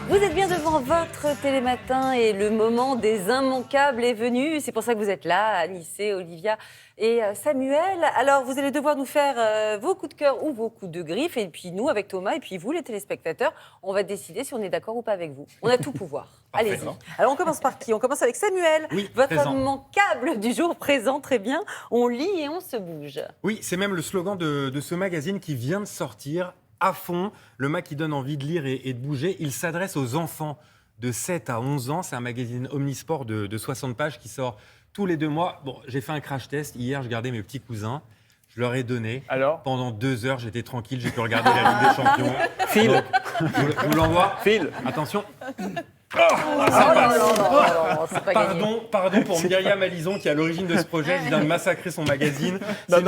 Vous êtes bien devant votre télématin et le moment des immanquables est venu. C'est pour ça que vous êtes là, Anissé, Olivia et Samuel. Alors, vous allez devoir nous faire vos coups de cœur ou vos coups de griffe. Et puis nous, avec Thomas, et puis vous, les téléspectateurs, on va décider si on est d'accord ou pas avec vous. On a tout pouvoir. Allez-y. Alors, on commence par qui? On commence avec Samuel. Oui, votre présent. immanquable du jour présent, très bien. On lit et on se bouge. Oui, c'est même le slogan de ce magazine qui vient de sortir. À fond, le mag qui donne envie de lire et de bouger. Il s'adresse aux enfants de 7 à 11 ans. C'est un magazine omnisport de 60 pages qui sort tous les 2 mois. Bon, j'ai fait un crash test. Hier, je gardais mes petits cousins. Je leur ai donné. Alors ? Pendant 2 heures, j'étais tranquille. J'ai pu regarder la Ligue des Champions. Phil. Donc, je vous l'envoie. Phil. Attention. C'est pas gagné. Pardon pour Myriam Alison qui est à l'origine de ce projet. Il vient de massacrer son magazine. C'est une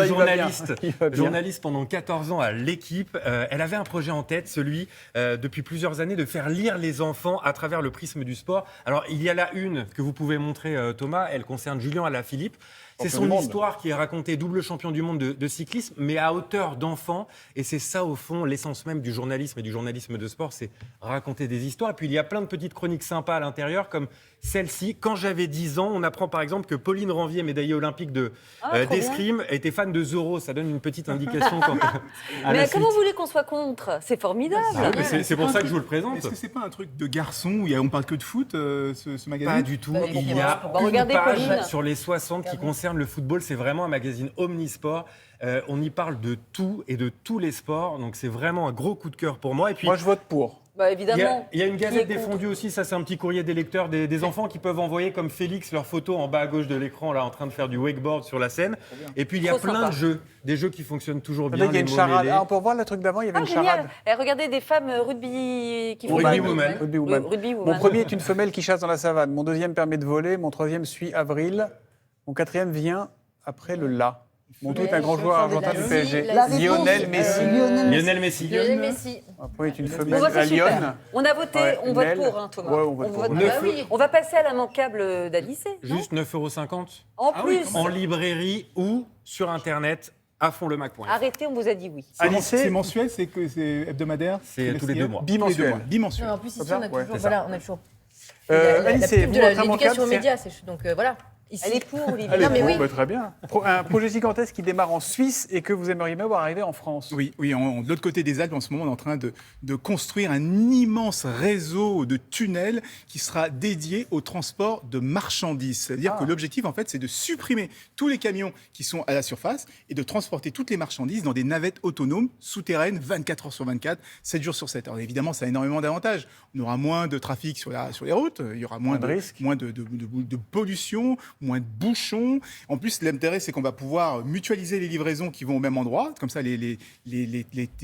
il va bien. journaliste pendant 14 ans à L'Équipe. Elle avait un projet en tête, celui depuis plusieurs années de faire lire les enfants à travers le prisme du sport. Alors il y a là une que vous pouvez montrer Thomas. Elle concerne Julien Alaphilippe. C'est son histoire qui est racontée, double champion du monde de cyclisme, mais à hauteur d'enfant. Et c'est ça, au fond, l'essence même du journalisme et du journalisme de sport, c'est raconter des histoires. Et puis, il y a plein de petites chroniques sympas à l'intérieur, comme celle-ci. Quand j'avais 10 ans, on apprend par exemple que Pauline Ranvier, médaillée olympique d'escrime, était fan de Zorro. Ça donne une petite indication. Mais comment vous voulez qu'on soit contre? C'est formidable. C'est pour ça que je vous le présente. Est-ce que c'est pas un truc de garçon où on parle que de foot, ce magazine? Pas du tout. Bah, Il y a bah, une regardez, page Pauline. sur les 60 qui concerne le football. C'est vraiment un magazine omnisport. On y parle de tout et de tous les sports. Donc c'est vraiment un gros coup de cœur pour moi. Et puis, Moi, je vote pour. Bah, il évidemment. y a une Qui est gazette contre? défendue aussi, ça c'est un petit courrier des lecteurs, des enfants qui peuvent envoyer comme Félix leur photo en bas à gauche de l'écran, là en train de faire du wakeboard sur la scène. Et puis il y a Trop plein sympa. de jeux, des jeux qui fonctionnent toujours Là, bien. il y a les une mots charade. mêlés. Ah, pour voir le truc d'avant, il y avait Ah, une génial. charade. Regardez des femmes rugby qui font Rugby pas- woman. Rugby woman. Rugby Mon woman. premier est une femelle qui chasse dans la savane. Mon deuxième permet de voler. Mon troisième suit Avril. Mon quatrième vient après le La. Mon tout est un grand joueur argentin du PSG. Lionel Messi. Lionel Messi. Lionel Messi. Mon premier est une Bon, femelle. bah, c'est La super. lionne. On a voté, Ouais, on vote Nel. pour, hein, Thomas. Ouais, on vote pour. vote Neuf pour. euros. On va passer à l'immanquable d'Anissé. non Juste 9,50 En Ah oui, plus, en librairie ou sur internet à fondlemac.fr. arrêtez, on vous a dit oui. Anissé, mensuel, c'est hebdomadaire? C'est tous les 2 mois. bimensuel. Bimensuel. Non, en plus, ici, ça on a Ouais, toujours. c'est ça. Voilà, on a toujours. Anissé, la pub vous, de votre l'éducation immanquable, aux c'est- médias, donc voilà. Ici. Elle est pour, Olivier. Allez, Non, mais bon, oui. bah, très bien. Un projet gigantesque qui démarre en Suisse et que vous aimeriez bien voir arriver en France. Oui, de l'autre côté des Alpes, en ce moment, on est en train de construire un immense réseau de tunnels qui sera dédié au transport de marchandises. C'est-à-dire que l'objectif, en fait, c'est de supprimer tous les camions qui sont à la surface et de transporter toutes les marchandises dans des navettes autonomes, souterraines, 24 heures sur 24, 7 jours sur 7. Alors évidemment, ça a énormément d'avantages. On aura moins de trafic sur les routes, il y aura moins de risques. moins de pollution, moins de bouchons. En plus, l'intérêt, c'est qu'on va pouvoir mutualiser les livraisons qui vont au même endroit. Comme ça, les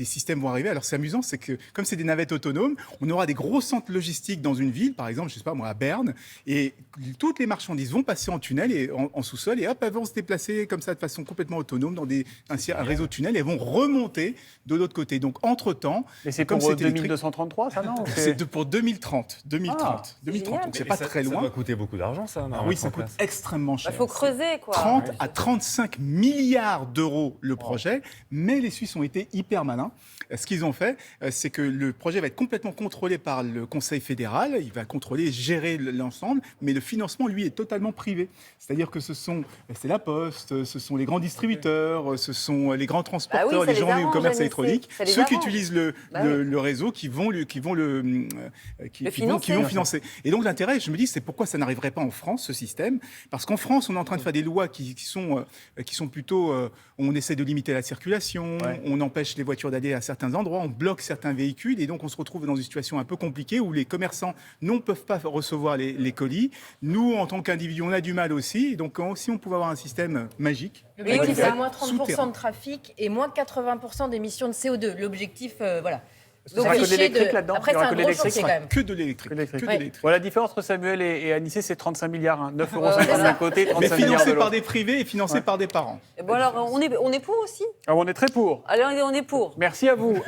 systèmes vont arriver. Alors, c'est amusant, c'est que comme c'est des navettes autonomes, on aura des gros centres logistiques dans une ville, par exemple, je sais pas moi, à Berne, et toutes les marchandises vont passer en tunnel et en sous-sol, et hop, elles vont se déplacer comme ça de façon complètement autonome dans un réseau de tunnels, et elles vont remonter de l'autre côté. Donc, entre-temps, Et c'est comme pour c'est électrique- 2233, ça, non pour 2030. 2030. génial. Donc, c'est pas très Ça loin. va coûter beaucoup d'argent, ça. Ah oui, ça coûte extrêmement cher. Il faut creuser, quoi. 30 à 35 milliards d'euros le projet, mais les Suisses ont été hyper malins. Ce qu'ils ont fait, c'est que le projet va être complètement contrôlé par le Conseil fédéral, il va contrôler, gérer l'ensemble, mais le financement, lui, est totalement privé. C'est-à-dire que c'est la Poste, ce sont les grands distributeurs, ce sont les grands transporteurs, Bah oui, ça les les gens du arrange, commerce Anissé. électronique, Ça les ceux qui arrange. utilisent Bah oui. le réseau, qui vont financer. financer. Et donc l'intérêt, je me dis, c'est pourquoi ça n'arriverait pas en France, ce système, parce qu'en France, on est en train de faire des lois qui sont plutôt, on essaie de limiter la circulation, Ouais. on empêche les voitures d'aller à certains endroits, on bloque certains véhicules, et donc on se retrouve dans une situation un peu compliquée où les commerçants ne peuvent pas recevoir les colis. Nous, en tant qu'individus, on a du mal aussi, et donc si on pouvait avoir un système magique, L'objectif, Oui, c'est ça. moins 30% Souterrain. de trafic et moins 80% d'émissions de CO2. L'objectif, voilà. Il y aura que de affiché l'électrique là-dedans. Après, Il y c'est aura un que de gros l'électrique. chantier quand même. que de l'électrique. Électrique. Que de Ouais. l'électrique. Bon, la différence entre Samuel et Anissé, c'est 35 milliards. Hein. 9,50 euros c'est ça. d'un côté, Mais 35 milliards de financé par l'autre. des privés et financé par des parents. Bon, alors, on est pour aussi. Alors, on est très pour. Allez, on est pour. Merci à vous.